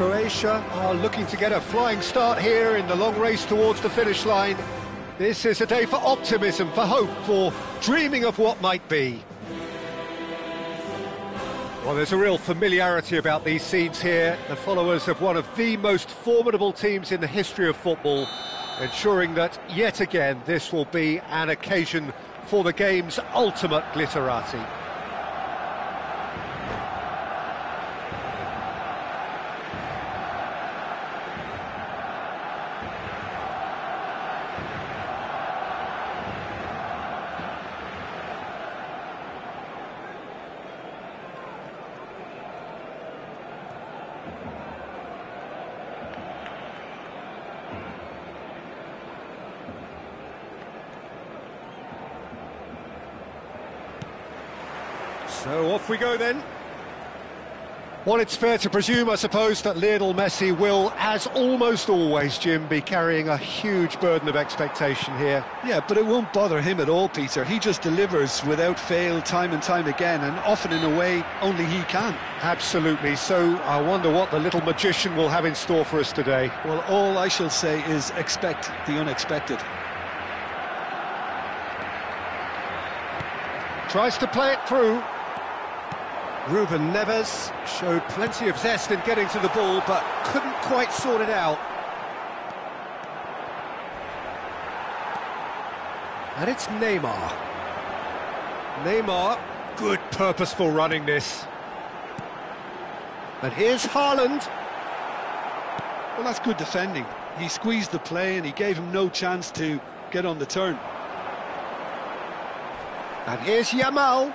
Croatia are looking to get a flying start here in the long race towards the finish line. This is a day for optimism, for hope, for dreaming of what might be. Well, there's a real familiarity about these scenes here. The followers of one of the most formidable teams in the history of football, ensuring that, yet again, this will be an occasion for the game's ultimate glitterati. So off we go then. Well, it's fair to presume, I suppose, that Lionel Messi will, as almost always, Jim, be carrying a huge burden of expectation here. Yeah, but it won't bother him at all, Peter. He just delivers without fail time and time again, and often in a way only he can. Absolutely. So I wonder what the little magician will have in store for us today. Well, all I shall say is expect the unexpected. Tries to play it through. Ruben Neves showed plenty of zest in getting to the ball, but couldn't quite sort it out. And it's Neymar. Neymar, good purposeful running this. And here's Haaland. Well, that's good defending. He squeezed the play and he gave him no chance to get on the turn. And here's Yamal.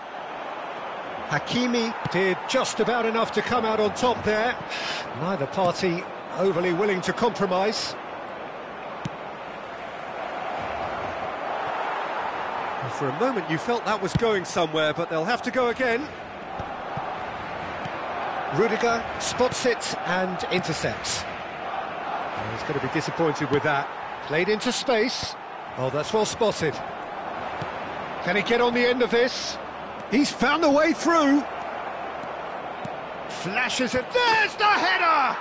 Hakimi did just about enough to come out on top there. Neither party overly willing to compromise. And for a moment you felt that was going somewhere, but they'll have to go again. Rudiger spots it and intercepts. Oh, he's going to be disappointed with that. Played into space. Oh, that's well spotted. Can he get on the end of this? He's found a way through. Flashes it. There's the header!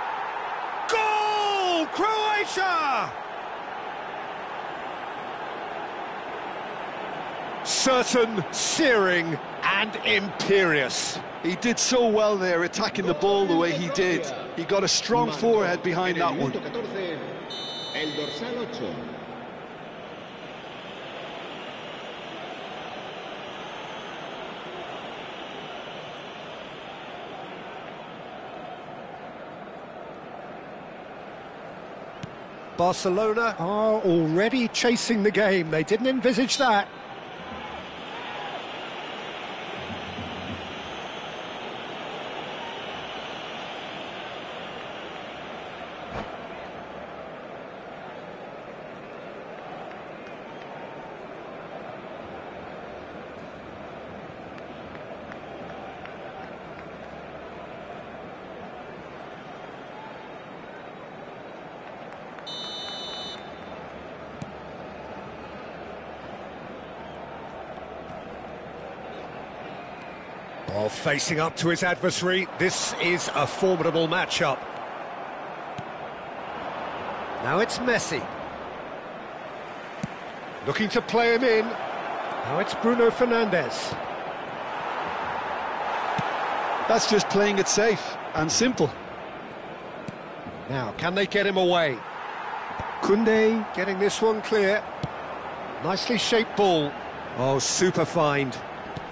Goal! Croatia! Certain, searing and imperious. He did so well there, attacking the ball the way he did. He got a strong forehead behind that one. Barcelona are already chasing the game. They didn't envisage that. Oh, facing up to his adversary, this is a formidable matchup. Now it's Messi. Looking to play him in. Now it's Bruno Fernandes. That's just playing it safe and simple. Now, can they get him away? Koundé getting this one clear. Nicely shaped ball. Oh, super find.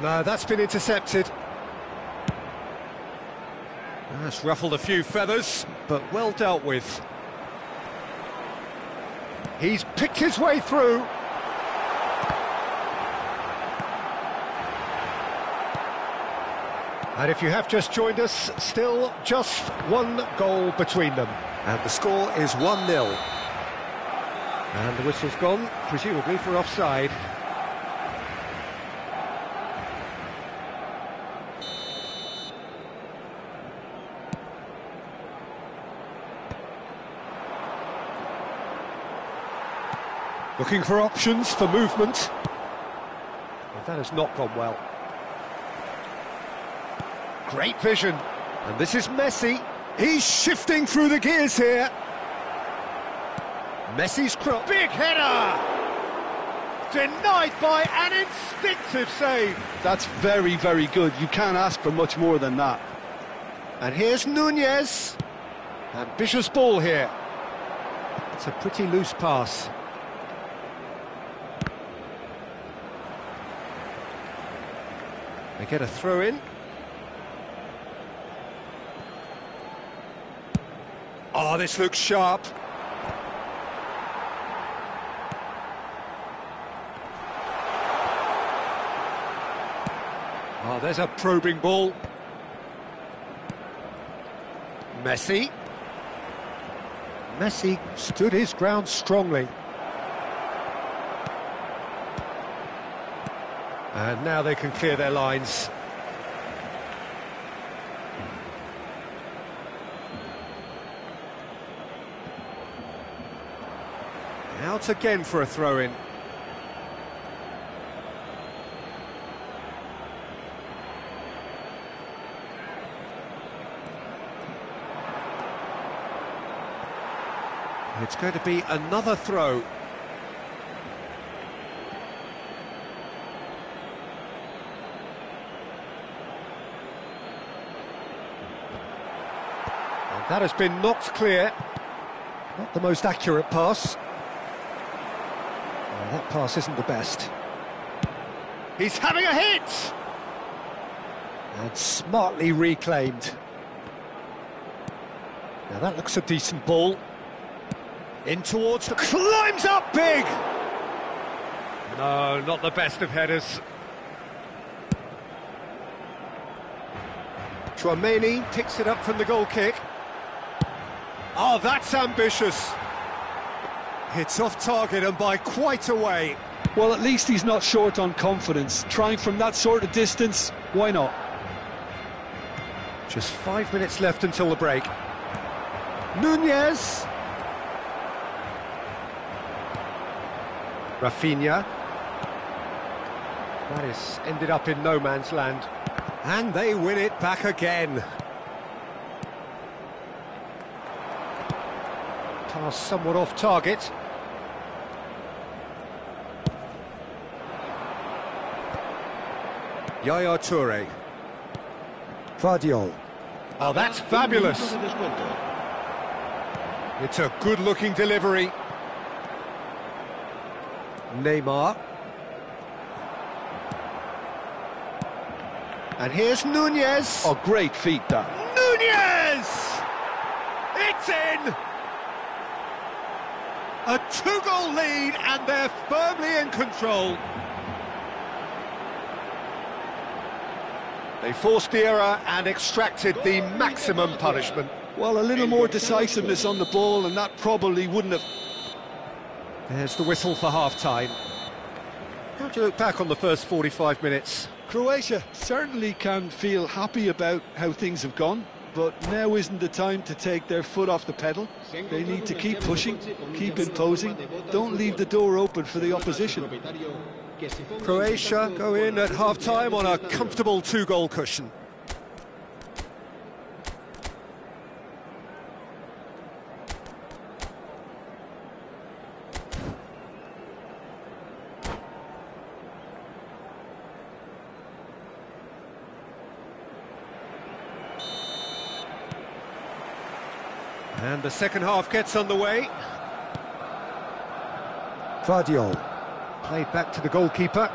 No, that's been intercepted. That's ruffled a few feathers, but well dealt with. He's picked his way through. And if you have just joined us, still just one goal between them. And the score is 1-0. And the whistle's gone, presumably for offside. Looking for options for movement. Well, that has not gone well. Great vision. And this is Messi. He's shifting through the gears here. Messi's cross. Big header! Denied by an instinctive save. That's very, very good. You can't ask for much more than that. And here's Nunez. Ambitious ball here. It's a pretty loose pass. They get a throw in. Oh, this looks sharp. Oh, there's a probing ball. Messi. Messi stood his ground strongly. And now they can clear their lines. Out again for a throw-in. It's going to be another throw. And that has been knocked clear. Not the most accurate pass. Oh, that pass isn't the best. He's having a hit! And smartly reclaimed. Now that looks a decent ball. In towards the... climbs up big! No, not the best of headers. Chouameni picks it up from the goal kick. Oh, that's ambitious. It's off target and by quite a way. Well, at least he's not short on confidence. Trying from that sort of distance, why not? Just 5 minutes left until the break. Nunez. Rafinha. That is ended up in no man's land. And they win it back again. Pass somewhat off target. Yaya Toure. Vardiol. Oh, that's fabulous. It's a good-looking delivery. Neymar. And here's Nunez. Oh, great feat, that. Nunez! It's in! A two-goal lead, and they're firmly in control. They forced the error and extracted the maximum punishment. Well, a little more decisiveness on the ball, and that probably wouldn't have... There's the whistle for half-time. How do you look back on the first 45 minutes? Croatia certainly can feel happy about how things have gone, but now isn't the time to take their foot off the pedal. They need to keep pushing, keep imposing, don't leave the door open for the opposition. Croatia go in at half-time on a comfortable two-goal cushion. And the second half gets underway. Vardiol. Played back to the goalkeeper.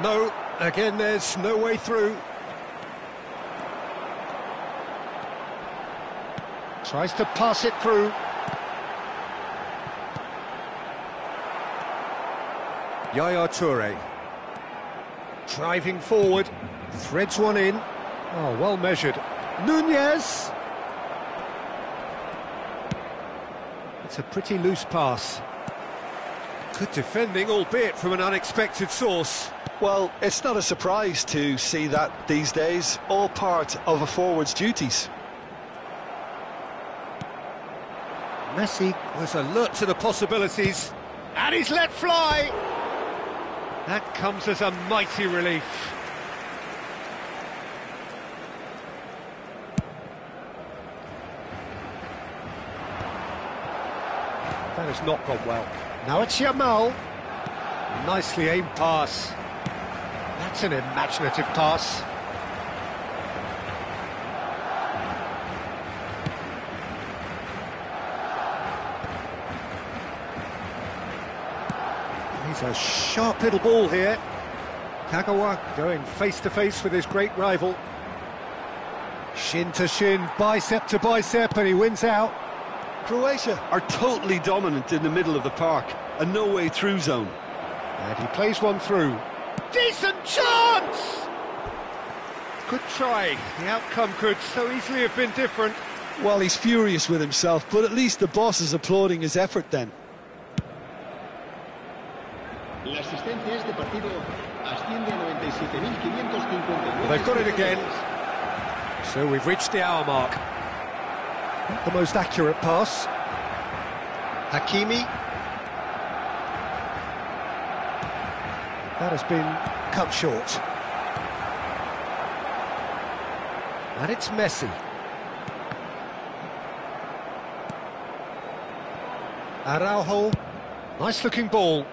No, again there's no way through. Tries to pass it through. Yaya Toure. Driving forward, threads one in. Oh, well measured. Nunez! It's a pretty loose pass. Good defending, albeit from an unexpected source. Well, it's not a surprise to see that these days, all part of a forward's duties. Messi was alert to the possibilities, and he's let fly! That comes as a mighty relief. That has not gone well. Now it's Yamal. Nicely aimed pass. That's an imaginative pass. He's a sharp little ball here. Kagawa going face-to-face with his great rival. Shin to shin, bicep to bicep, and he wins out. Croatia are totally dominant in the middle of the park, a no-way through zone. And he plays one through. Decent chance! Good try. The outcome could so easily have been different. Well, he's furious with himself, but at least the boss is applauding his effort then. La asistencia a este partido asciende a 97.551. They've got it again. So we've reached the hour mark. Not the most accurate pass. Hakimi. That has been cut short. And it's Messi. Araujo. Nice looking ball.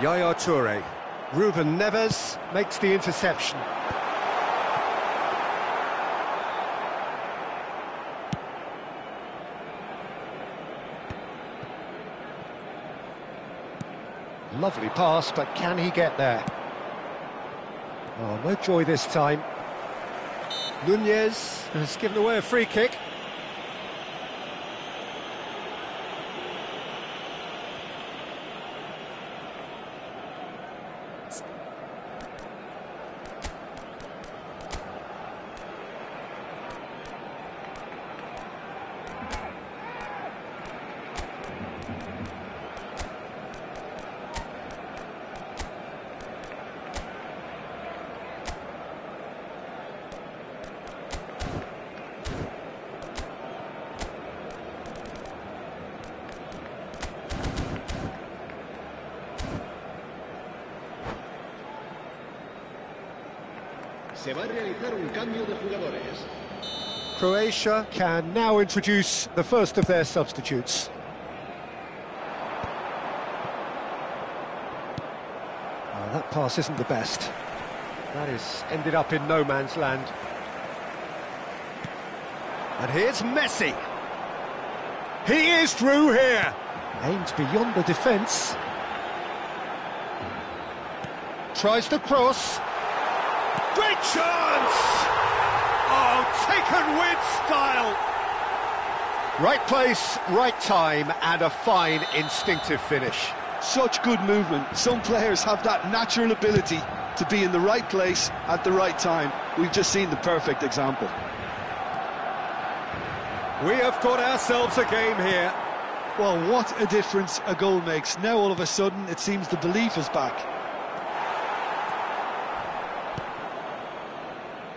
Yaya Toure. Ruben Neves makes the interception. Lovely pass, but can he get there? Oh, no joy this time. Nunez has given away a free kick. Se va a realizar un cambio de jugadores. Croatia can now introduce the first of their substitutes. Oh, that pass isn't the best. That is ended up in no man's land. And here's Messi. He is through here. Aims beyond the defence. Tries to cross. Great chance! Oh, taken with style! Right place, right time, and a fine instinctive finish. Such good movement. Some players have that natural ability to be in the right place at the right time. We've just seen the perfect example. We have got ourselves a game here. Well, what a difference a goal makes. Now all of a sudden it seems the belief is back.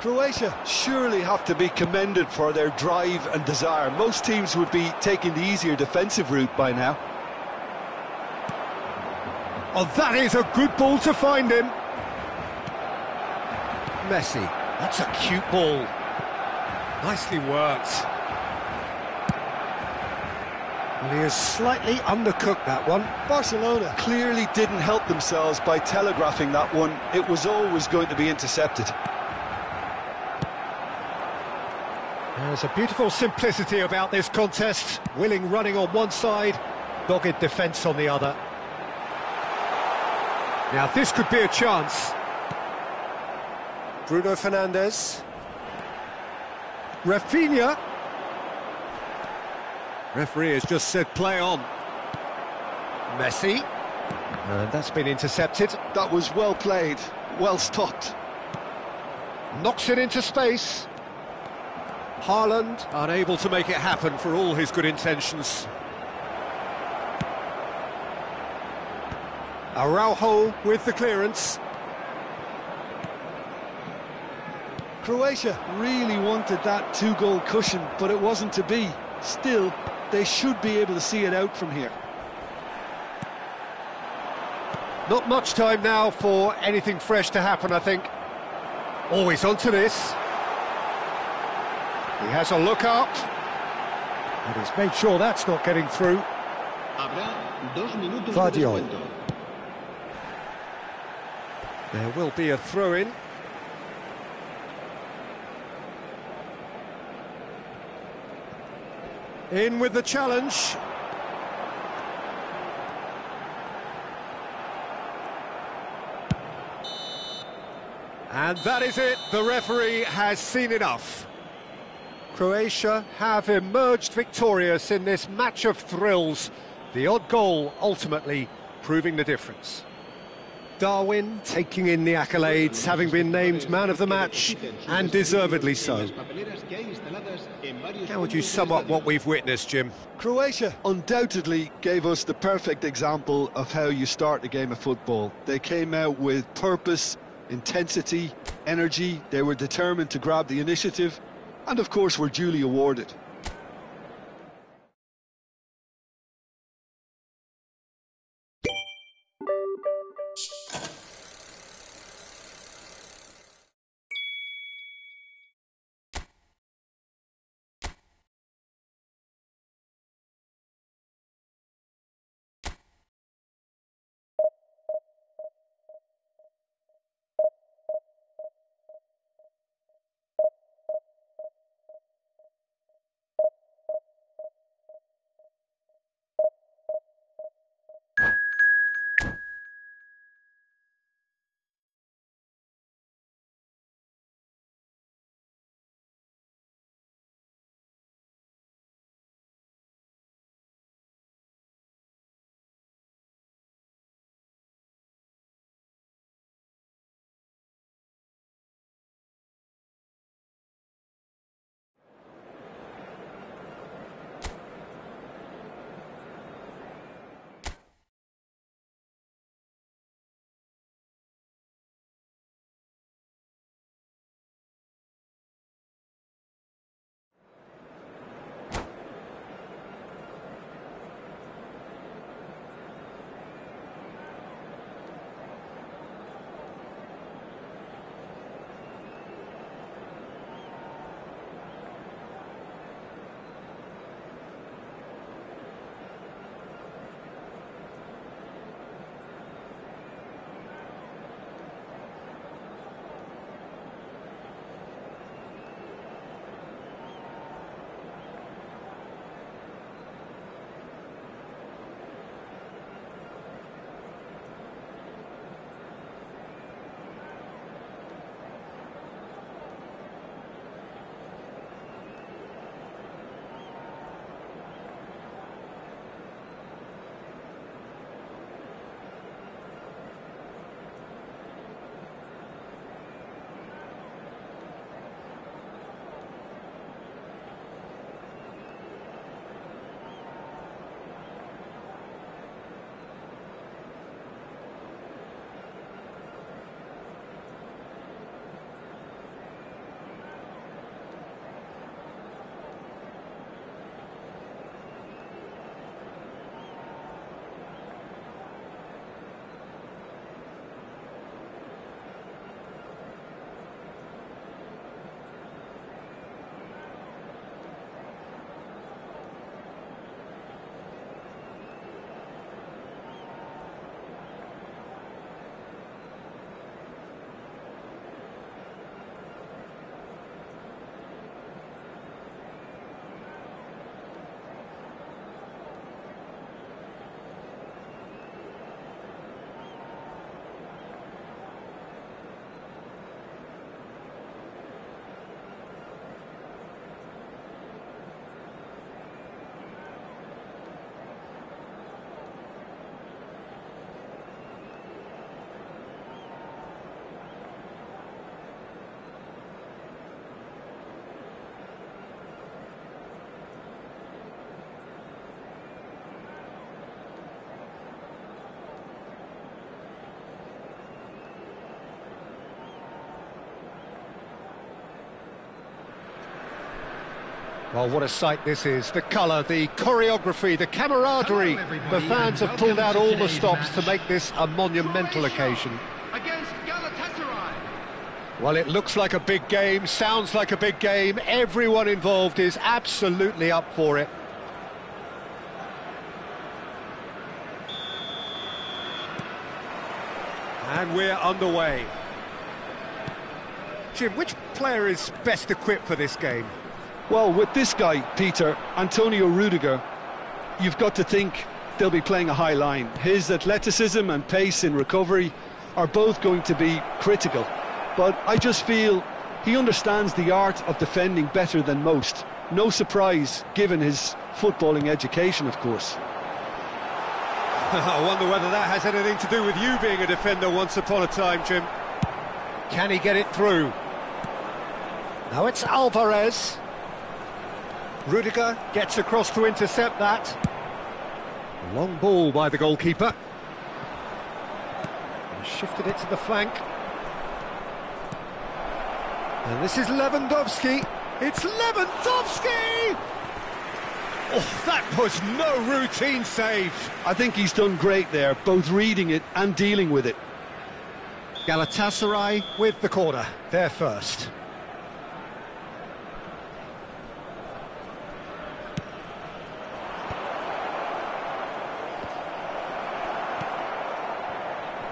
Croatia surely have to be commended for their drive and desire. Most teams would be taking the easier defensive route by now. Oh, that is a good ball to find him. Messi, that's a cute ball. Nicely worked. Well, he has slightly undercooked that one. Barcelona clearly didn't help themselves by telegraphing that one. It was always going to be intercepted. There's a beautiful simplicity about this contest. Willing running on one side, dogged defence on the other. Now this could be a chance. Bruno Fernandes. Rafinha. Referee has just said play on. Messi. And that's been intercepted. That was well played, well stopped. Knocks it into space. Haaland unable to make it happen for all his good intentions. Araujo with the clearance. Croatia really wanted that two-goal cushion, but it wasn't to be. Still, they should be able to see it out from here. Not much time now for anything fresh to happen, I think. Always onto this. He has a look up. And he's made sure that's not getting through. Vardiol. There will be a throw-in. In with the challenge. And that is it. The referee has seen enough. Croatia have emerged victorious in this match of thrills. The odd goal ultimately proving the difference. Darwin taking in the accolades, having been named man of the match, and deservedly so. How would you sum up what we've witnessed, Jim? Croatia undoubtedly gave us the perfect example of how you start a game of football. They came out with purpose, intensity, energy. They were determined to grab the initiative, and of course were duly awarded. Well, what a sight this is. The colour, the choreography, the camaraderie. The fans have pulled out all the stops to make this a monumental occasion. Well, it looks like a big game, sounds like a big game. Everyone involved is absolutely up for it. And we're underway. Jim, which player is best equipped for this game? Well, with this guy, Peter, Antonio Rudiger, you've got to think they'll be playing a high line. His athleticism and pace in recovery are both going to be critical. But I just feel he understands the art of defending better than most. No surprise, given his footballing education, of course. I wonder whether that has anything to do with you being a defender once upon a time, Jim. Can he get it through? Now it's Alvarez. Rudiger gets across to intercept that. Long ball by the goalkeeper. He shifted it to the flank. And this is Lewandowski. It's Lewandowski! Oh, that was no routine save. I think he's done great there, both reading it and dealing with it. Galatasaray with the corner. They're first.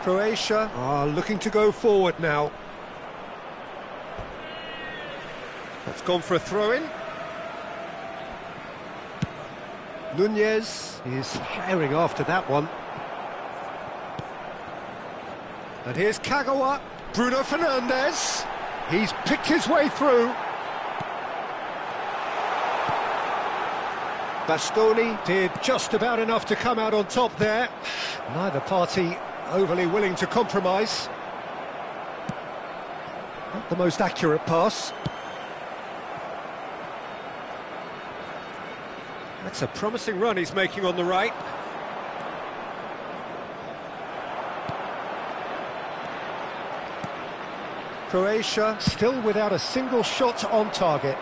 Croatia are looking to go forward now. That's gone for a throw-in. Nunez is herring after that one. And here's Kagawa. Bruno Fernandes. He's picked his way through. Bastoni did just about enough to come out on top there. Neither party overly willing to compromise. Not the most accurate pass. That's a promising run he's making on the right. Croatia still without a single shot on target.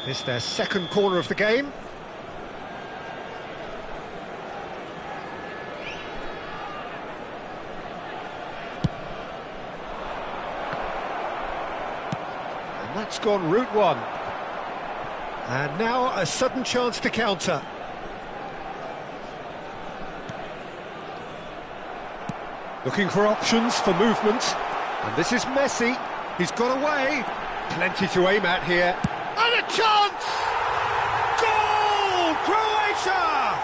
This is their second corner of the game. And that's gone route one. And now a sudden chance to counter. Looking for options for movement. And this is Messi. He's got away. Plenty to aim at here. And a chance! Goal! Croatia!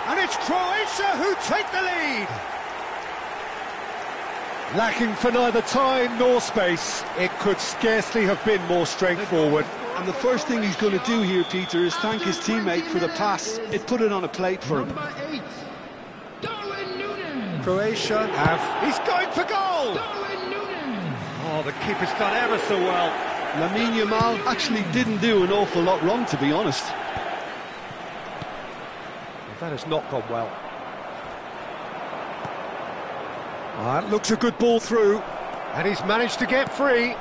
And it's Croatia who take the lead. Lacking for neither time nor space. It could scarcely have been more straightforward. And the first thing he's going to do here, Peter, is thank his teammate for the pass. It put it on a plate for him. Croatia have... He's going for goal! Oh, the keeper's done ever so well. Lamine Yamal actually didn't do an awful lot wrong, to be honest. That has not gone well. That looks a good ball through. And he's managed to get free.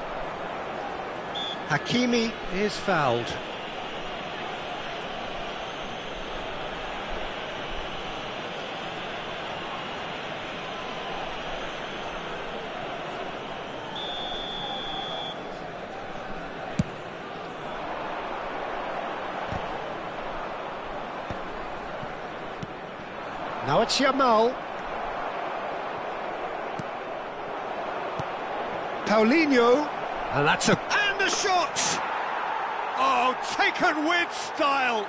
Hakimi is fouled. Now it's Yamal. Paulinho. And that's a... And the shot! Oh, taken with style.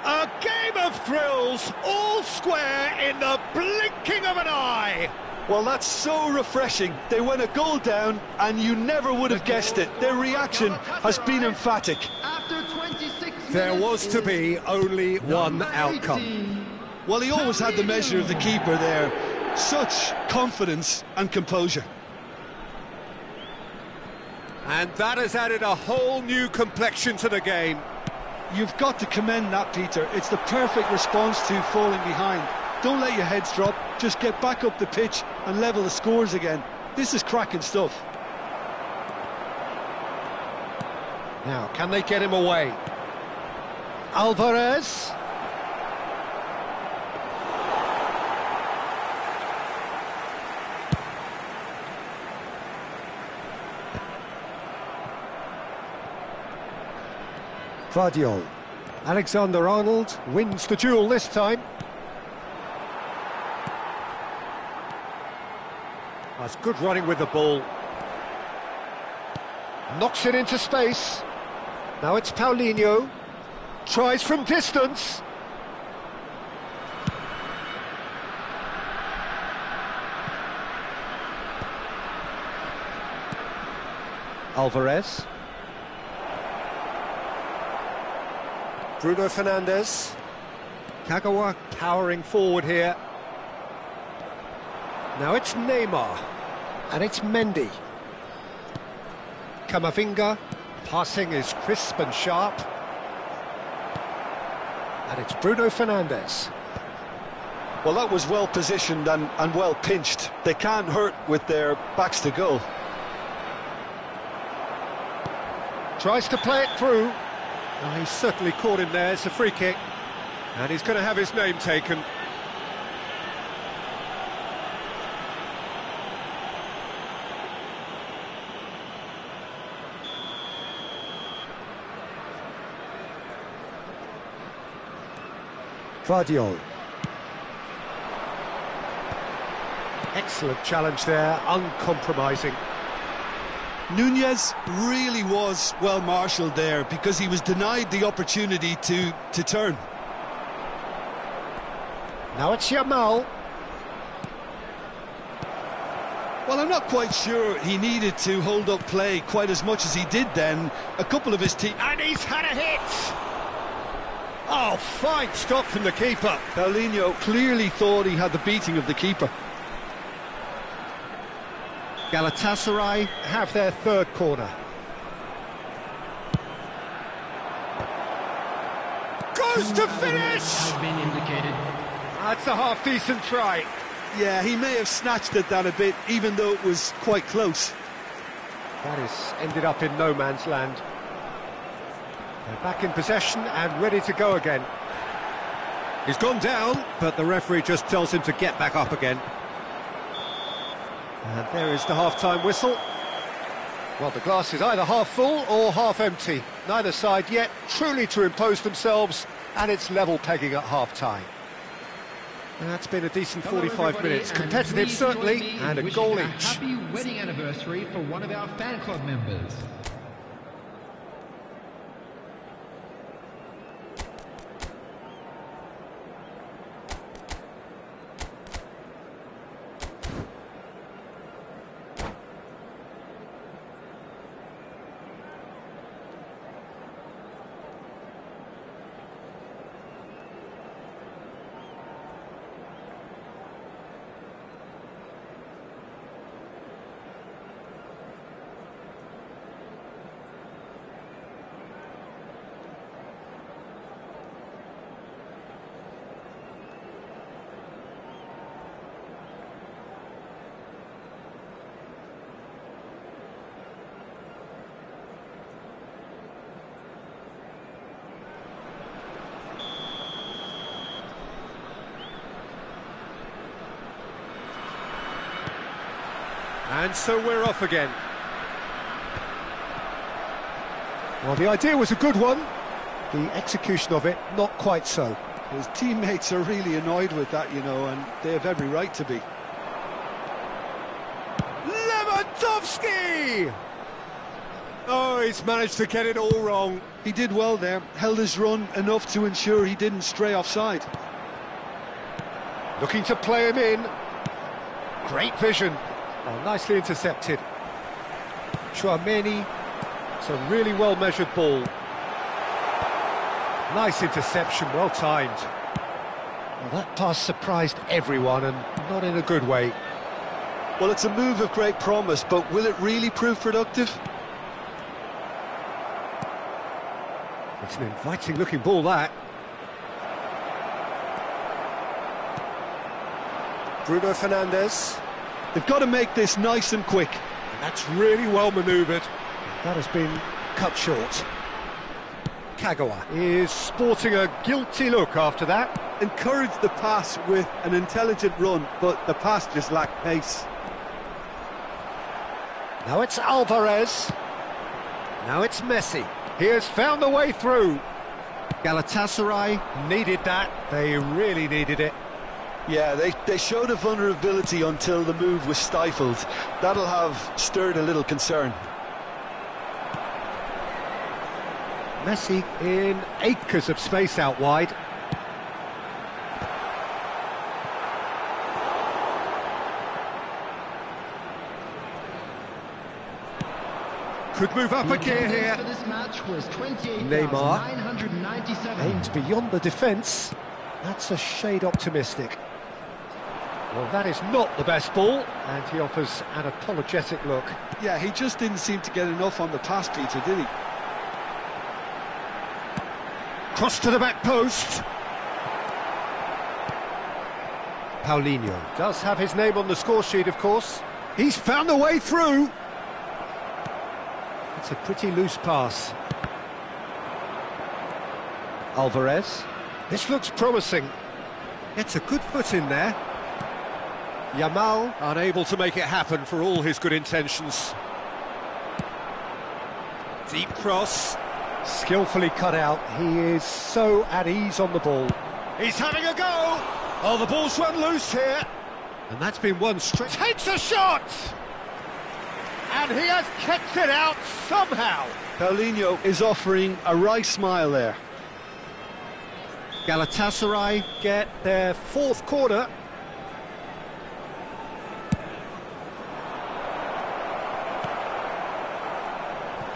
A game of thrills, all square in the blinking of an eye. Well, that's so refreshing. They went a goal down, and you never would have guessed it. Their reaction has been emphatic. There was to be only one outcome. Well, he always had the measure of the keeper there. Such confidence and composure. And that has added a whole new complexion to the game. You've got to commend that, Peter. It's the perfect response to falling behind. Don't let your heads drop. Just get back up the pitch and level the scores again. This is cracking stuff. Now, can they get him away? Alvarez. Vardiol. Alexander-Arnold wins the duel this time. That's good running with the ball. Knocks it into space. Now it's Paulinho. Tries from distance. Alvarez. Bruno Fernandes. Kagawa powering forward here. Now it's Neymar. And it's Mendy. Camavinga. Passing is crisp and sharp. And it's Bruno Fernandes. Well, that was well positioned and well pinched. They can't hurt with their backs to goal. Tries to play it through. Oh, he certainly caught him there. It's a free kick. And he's going to have his name taken. Vardiol. Excellent challenge there, uncompromising. Nunez really was well marshalled there because he was denied the opportunity to turn. Now it's Yamal. Well, I'm not quite sure he needed to hold up play quite as much as he did then. A couple of his team... And he's had a hit! Oh, fine stop from the keeper. Paulinho clearly thought he had the beating of the keeper. Galatasaray have their third corner. Goes to finish! Has been indicated. That's a half-decent try. Yeah, he may have snatched at that a bit, even though it was quite close. That has ended up in no man's land. They're back in possession and ready to go again. He's gone down, but the referee just tells him to get back up again. And there is the half-time whistle. Well, the glass is either half full or half empty. Neither side yet truly to impose themselves, and it's level pegging at half-time. That's been a decent 45 minutes. Competitive, certainly, and a goal each. Happy wedding anniversary for one of our fan club members. And so we're off again. Well, the idea was a good one. The execution of it, not quite so. His teammates are really annoyed with that, you know, and they have every right to be. Lewandowski! Oh, he's managed to get it all wrong. He did well there, held his run enough to ensure he didn't stray offside. Looking to play him in. Great vision. Oh, nicely intercepted. Chouameni. It's a really well-measured ball. Nice interception, well timed. Well, that pass surprised everyone, and not in a good way. Well, it's a move of great promise, but will it really prove productive? It's an inviting-looking ball, that. Bruno Fernandes. They've got to make this nice and quick. And that's really well manoeuvred. That has been cut short. Kagawa is sporting a guilty look after that. Encouraged the pass with an intelligent run, but the pass just lacked pace. Now it's Alvarez. Now it's Messi. He has found the way through. Galatasaray needed that. They really needed it. Yeah, they showed a vulnerability until the move was stifled. That'll have stirred a little concern. Messi in acres of space out wide. Could move up a gear here. Neymar aims beyond the defence. That's a shade optimistic. Well, that is not the best ball, and he offers an apologetic look. Yeah, he just didn't seem to get enough on the pass, Peter, did he? Cross to the back post. Paulinho does have his name on the score sheet, of course. He's found the way through. It's a pretty loose pass. Alvarez. This looks promising. Gets a good foot in there. Yamal unable to make it happen for all his good intentions. Deep cross. Skillfully cut out. He is so at ease on the ball. He's having a go. Oh, the ball's run loose here. And that's been one straight. Takes a shot! And he has kept it out somehow. Paulinho is offering a wry smile there. Galatasaray get their fourth corner.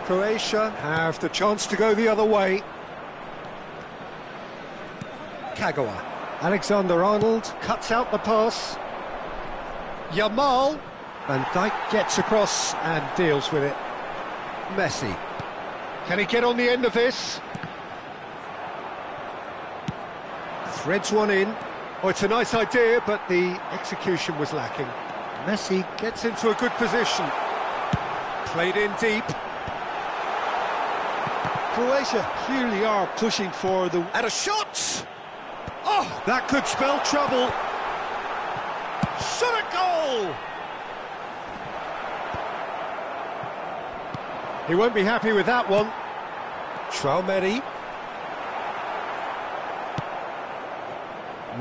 Croatia have the chance to go the other way. Kagawa. Alexander-Arnold cuts out the pass. Yamal. Van Dijk gets across and deals with it. Messi. Can he get on the end of this? Threads one in. Oh, it's a nice idea, but the execution was lacking. Messi gets into a good position. Played in deep. Croatia clearly are pushing for the... And a shot! Oh, that could spell trouble. Shot a goal! He won't be happy with that one. Traumeri.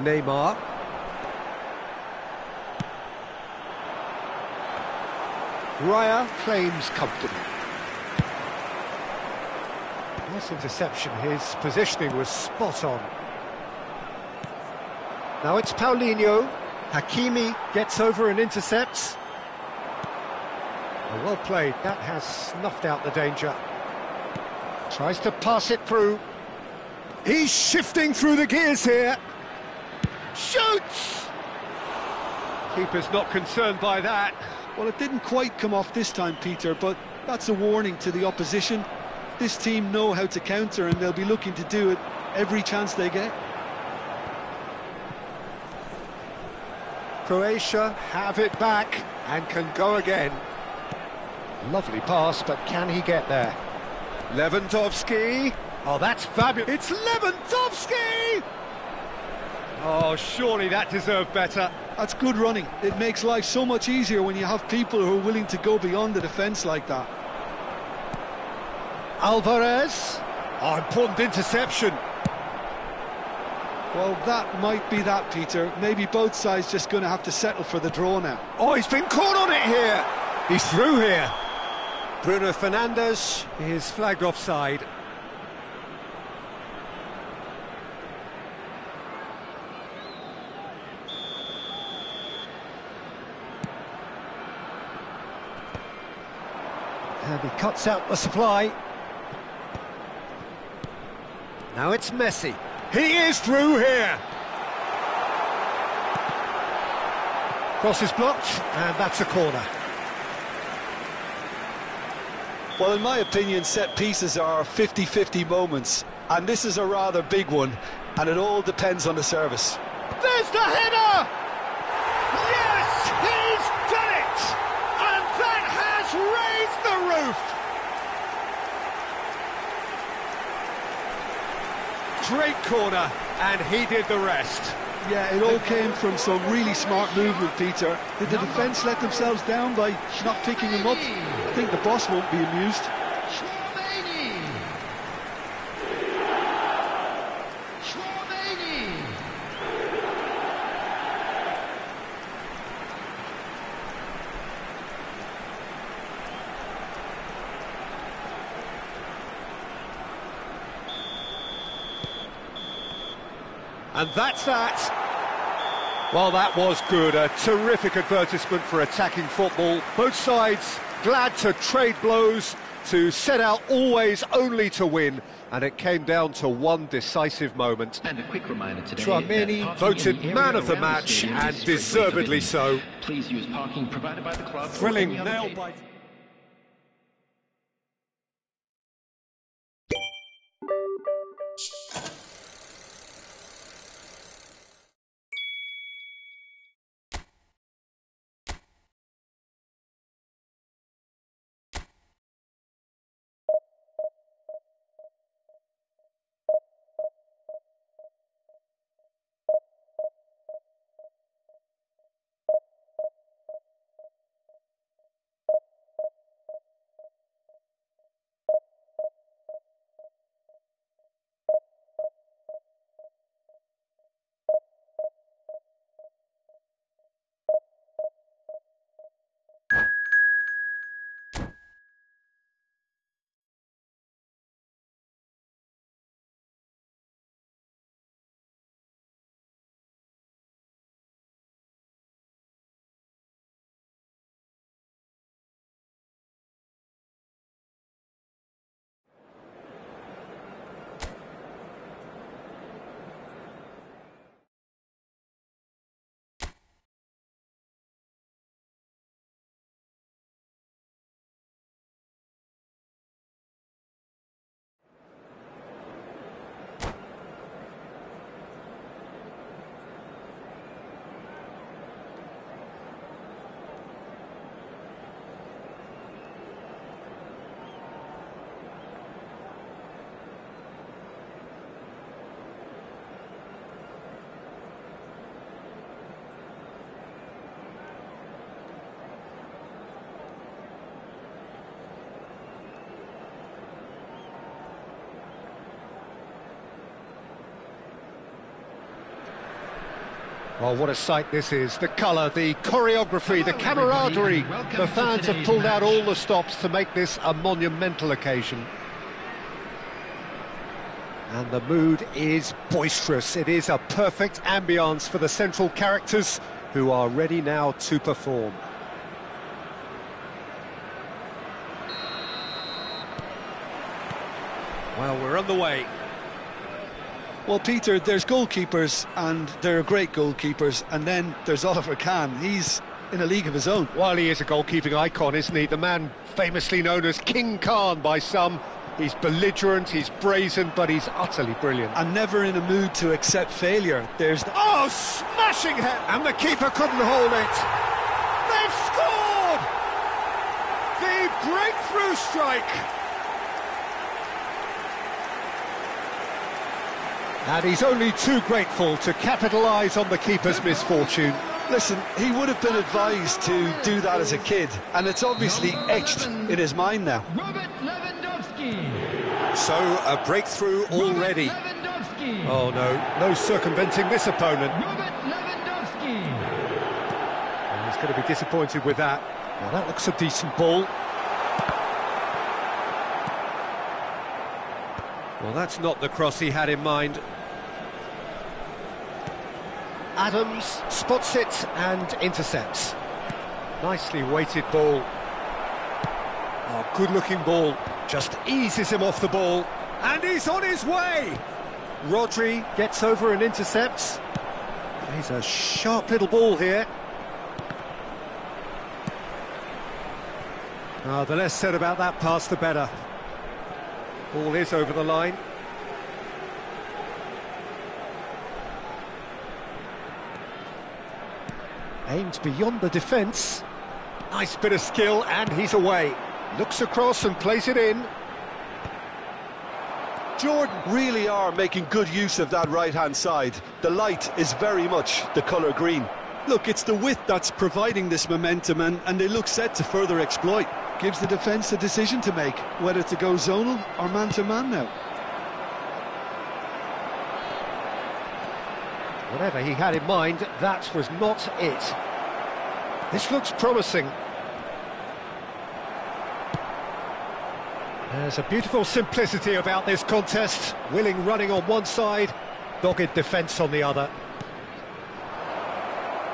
Neymar. Raya claims comfortably. Nice interception. His positioning was spot on. Now it's Paulinho. Hakimi gets over and intercepts. Well played. That has snuffed out the danger. Tries to pass it through. He's shifting through the gears here. Shoots! Keeper's not concerned by that. Well, it didn't quite come off this time, Peter, but that's a warning to the opposition. This team know how to counter, and they'll be looking to do it every chance they get. Croatia have it back and can go again. Lovely pass, but can he get there? Lewandowski. Oh, that's fabulous. It's Lewandowski! Oh, surely that deserved better. That's good running. It makes life so much easier when you have people who are willing to go beyond the defence like that. Alvarez. Oh, important interception. Well, that might be that, Peter. Maybe both sides just going to have to settle for the draw now. Oh, he's been caught on it here. He's through here. Bruno Fernandes is flagged offside. And he cuts out the supply. Now it's Messi. He is through here. Cross is blocked, and that's a corner. Well, in my opinion, set pieces are 50-50 moments, and this is a rather big one, and it all depends on the service. There's the header! Great corner, and he did the rest. Yeah, it all came from some really smart movement, Peter. Did the defence let themselves down by not picking him up? I think the boss won't be amused. And that's that. Well, that was good. A terrific advertisement for attacking football. Both sides glad to trade blows, to set out always only to win. And it came down to one decisive moment. And a quick reminder today. Tchouaméni voted man of the match, and deservedly so. Please use parking provided by the club. Thrilling nail bite. Oh, what a sight this is. The colour, the choreography, the camaraderie. The fans have pulled out all the stops to make this a monumental occasion. And the mood is boisterous. It is a perfect ambience for the central characters who are ready now to perform. Well, we're on the way. Well, Peter, there's goalkeepers, and there are great goalkeepers, and then there's Oliver Kahn. He's in a league of his own. Well, he is a goalkeeping icon, isn't he? The man famously known as King Khan by some. He's belligerent, he's brazen, but he's utterly brilliant. And never in a mood to accept failure. There's... Oh, smashing head! And the keeper couldn't hold it. They've scored! The breakthrough strike! And he's only too grateful to capitalise on the keeper's misfortune. Listen, he would have been advised to do that as a kid, and it's obviously etched in his mind now. So, a breakthrough already. Oh no, no circumventing this opponent. Oh, he's going to be disappointed with that. Well, that looks a decent ball. Well, that's not the cross he had in mind. Adams spots it and intercepts. Nicely weighted ball. Oh, good-looking ball. Just eases him off the ball. And he's on his way! Rodri gets over and intercepts. He's a sharp little ball here. Oh, the less said about that pass, the better. Ball is over the line. Aimed beyond the defence. Nice bit of skill, and he's away. Looks across and plays it in. Jordan really are making good use of that right-hand side. The light is very much the colour green. Look, it's the width that's providing this momentum, and they look set to further exploit. Gives the defence a decision to make, whether to go zonal or man-to-man now. Whatever he had in mind, that was not it. This looks promising. There's a beautiful simplicity about this contest. Willing running on one side, dogged defence on the other.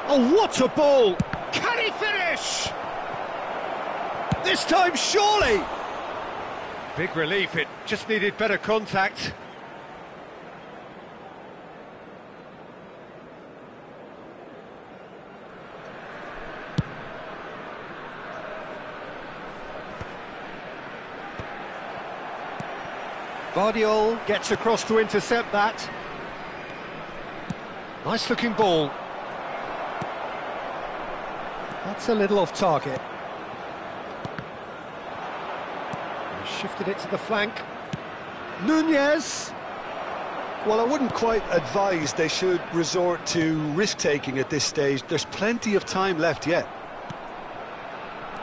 Oh, what a ball! Can he finish? This time, surely! Big relief, it just needed better contact. Vardiol gets across to intercept that. Nice looking ball. That's a little off target. He shifted it to the flank. Nunez! Well, I wouldn't quite advise they should resort to risk-taking at this stage. There's plenty of time left yet.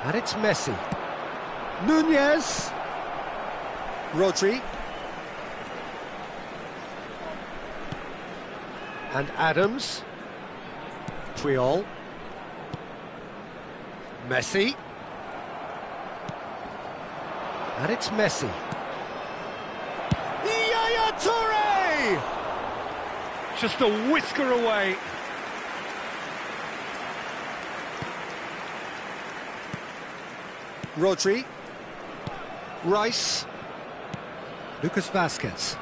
And it's Messi. Nunez! Rodri. And Adams. Puyol. Messi. And it's Messi. Yaya Toure! Just a whisker away. Rodri. Rice. Lucas Vazquez.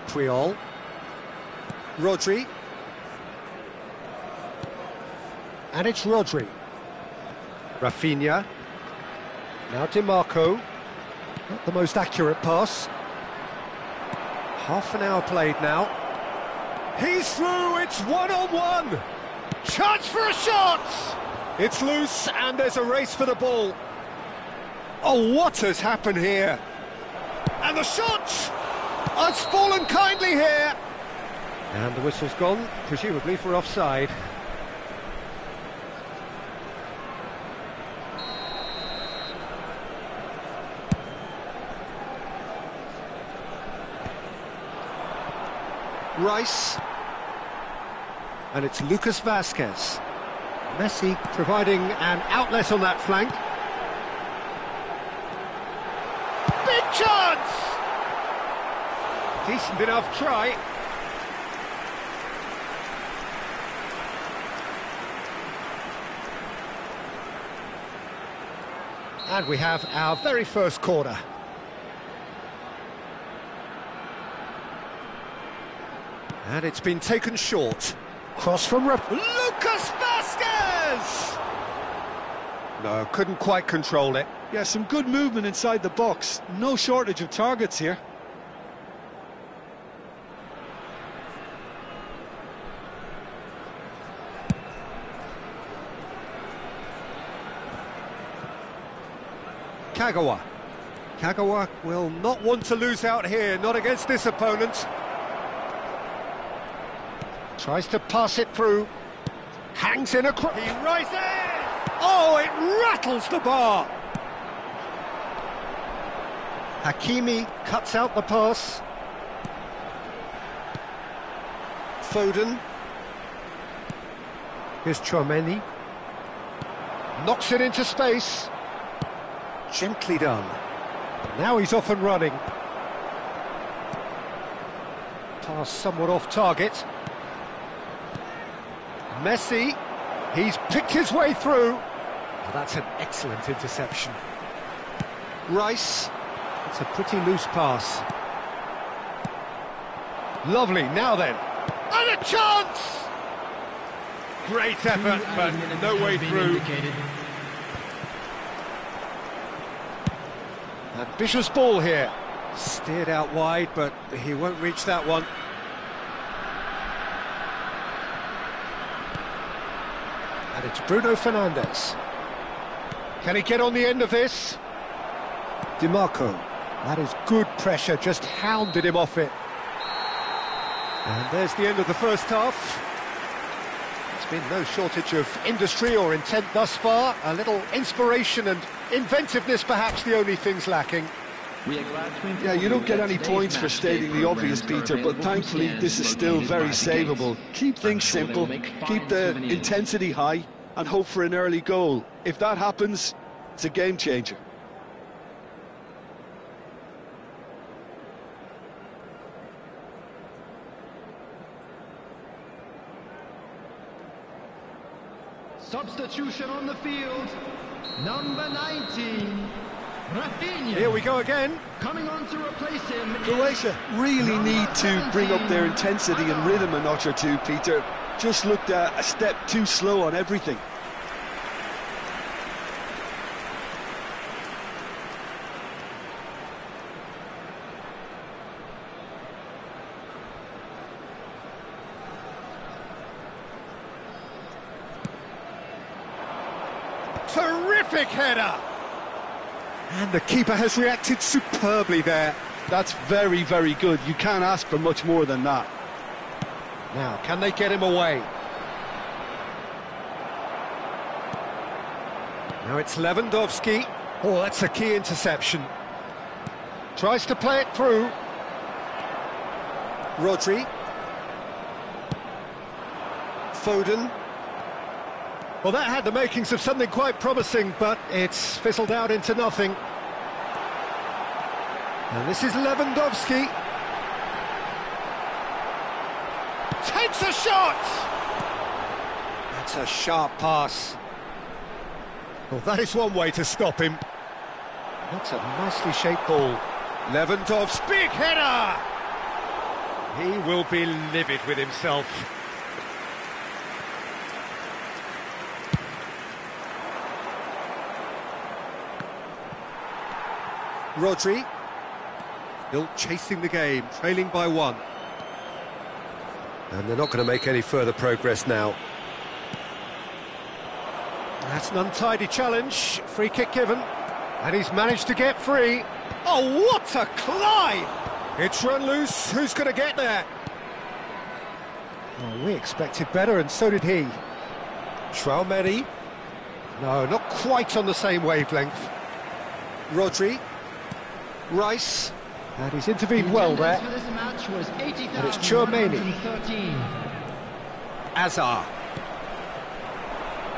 Puyol. Rodri. And it's Rodri. Rafinha. Now DiMarco. Not the most accurate pass. Half an hour played now. He's through, it's one-on-one. Chance for a shot! It's loose and there's a race for the ball. Oh, what has happened here? And the shot has fallen kindly here. And the whistle's gone, presumably for offside. Rice. And it's Lucas Vazquez. Messi providing an outlet on that flank. Big chance! Decent enough try. And we have our very first corner. And it's been taken short. Cross from Lucas Vazquez! No, couldn't quite control it. Yeah, some good movement inside the box. No shortage of targets here. Kagawa. Kagawa will not want to lose out here, not against this opponent. Tries to pass it through. Hangs in across. He rises! Oh, it rattles the bar! Hakimi cuts out the pass. Foden. Here's Chouameni. Knocks it into space. Gently done. Now he's off and running. Pass somewhat off target. Messi, he's picked his way through. Oh, that's an excellent interception. Rice, it's a pretty loose pass. Lovely, now then. And a chance! Great effort, but no way through. Ambitious ball here. Steered out wide, but he won't reach that one. And it's Bruno Fernandes. Can he get on the end of this? DiMarco. That is good pressure, just hounded him off it. And there's the end of the first half. There's been no shortage of industry or intent thus far. A little inspiration and inventiveness, perhaps the only things lacking. Yeah, you don't get any points for stating the obvious, Peter, but thankfully this is still very savable. Keep things simple, keep the intensity high, and hope for an early goal. If that happens, it's a game changer. Substitution on the field, number 19, Rafinha. Here we go again. Coming on to replace him. Croatia really need to bring up their intensity and rhythm a notch or two, Peter. Just looked a step too slow on everything. Terrific header! And the keeper has reacted superbly there. That's very, very good. You can't ask for much more than that. Now, can they get him away? Now it's Lewandowski. Oh, that's a key interception. Tries to play it through. Rodri. Foden. Well, that had the makings of something quite promising, but it's fizzled out into nothing. And this is Lewandowski. Takes a shot! That's a sharp pass. Well, that is one way to stop him. That's a nicely shaped ball. Lewandowski, big header! He will be livid with himself. Rodri, still chasing the game, trailing by one. And they're not going to make any further progress now. That's an untidy challenge, free kick given, and he's managed to get free. Oh, what a climb! It's run loose, who's going to get there? Well, we expected better, and so did he. Traoré, no, not quite on the same wavelength. Rodri. Rice, and he's intervened well there. And it's Traoré. Azar.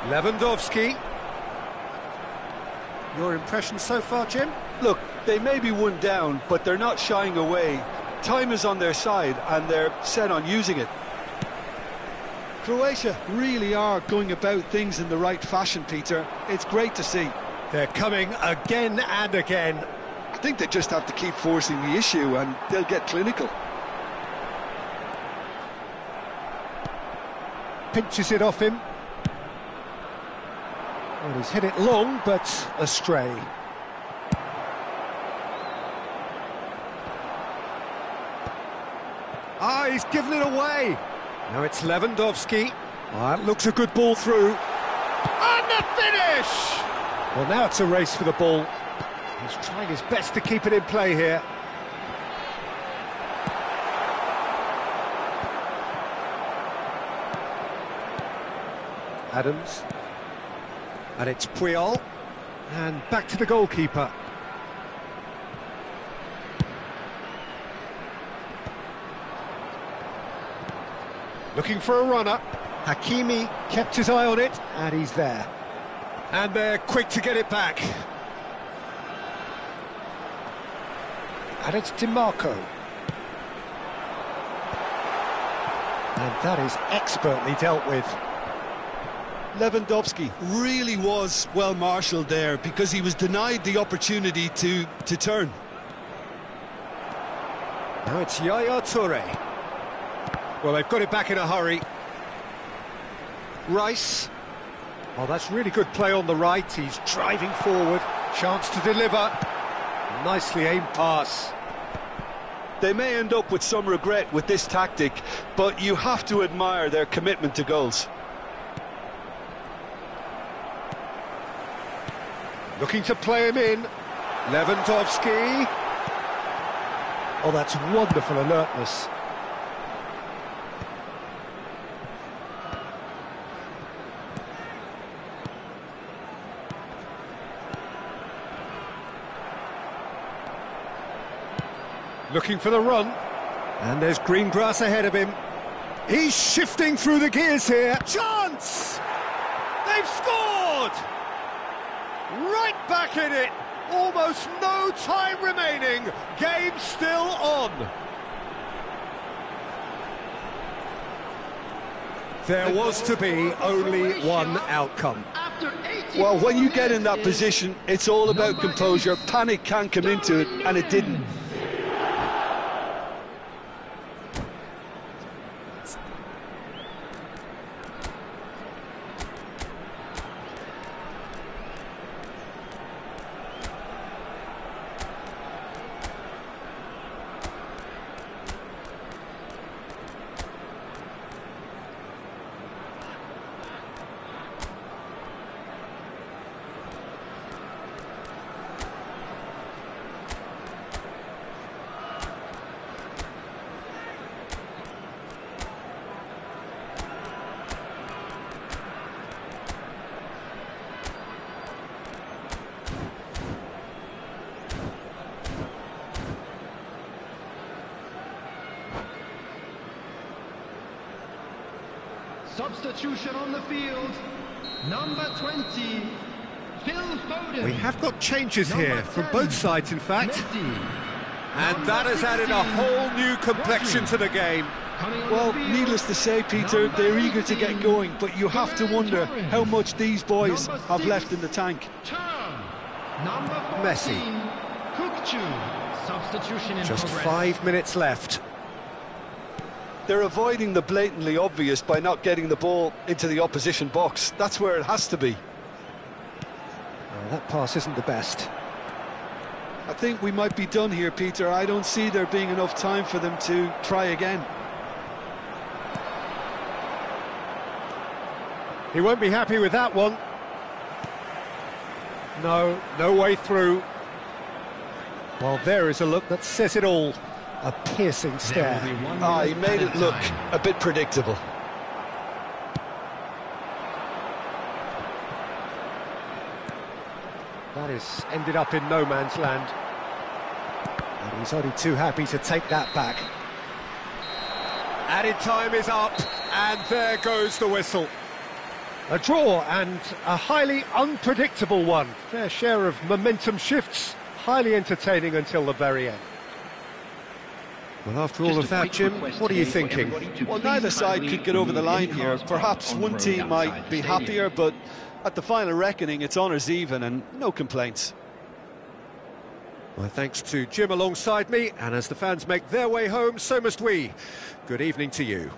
Lewandowski. Your impression so far, Jim? Look, they may be one down, but they're not shying away. Time is on their side, and they're set on using it. Croatia really are going about things in the right fashion, Peter. It's great to see. They're coming again and again. I think they just have to keep forcing the issue and they'll get clinical. Pinches it off him. Well, he's hit it long, but astray. Ah, he's given it away. Now it's Lewandowski. That looks a good ball through. And the finish! Well, now it's a race for the ball. He's trying his best to keep it in play here. Adams. And it's Puyol. And back to the goalkeeper. Looking for a runner. Hakimi kept his eye on it, and he's there. And they're quick to get it back. And it's DiMarco. And that is expertly dealt with. Lewandowski really was well marshalled there because he was denied the opportunity to turn. Now it's Yaya Toure. Well, they've got it back in a hurry. Rice. Oh, that's really good play on the right. He's driving forward. Chance to deliver. Nicely aimed pass. They may end up with some regret with this tactic, but you have to admire their commitment to goals. Looking to play him in. Lewandowski. Oh, that's wonderful alertness. Looking for the run. And there's green grass ahead of him. He's shifting through the gears here. Chance! They've scored! Right back in it. Almost no time remaining. Game still on. There was to be only one outcome. Well, when you get in that position, it's all about composure. Panic can't come into it, and it didn't. Substitution on the field, number 20, Phil Foden. We have got changes here from both sides, in fact. And that has added a whole new complexion to the game. Well, needless to say, Peter, they're eager to get going, but you have to wonder how much these boys have left in the tank. Messi. Substitution in Just progress. 5 minutes left. They're avoiding the blatantly obvious by not getting the ball into the opposition box. That's where it has to be. That pass isn't the best. I think we might be done here, Peter. I don't see there being enough time for them to try again. He won't be happy with that one. No way through. Well, there is a look that says it all. A piercing stare. He made it look a bit predictable. That has ended up in no man's land. And he's only too happy to take that back. Added time is up, and there goes the whistle. A draw, and a highly unpredictable one. Fair share of momentum shifts, highly entertaining until the very end. Well, after all of that, Jim, what are you thinking? Well, neither side could get over the line here. Perhaps one team might be happier, but at the final reckoning, it's honours even and no complaints. Well, thanks to Jim alongside me, and as the fans make their way home, so must we. Good evening to you.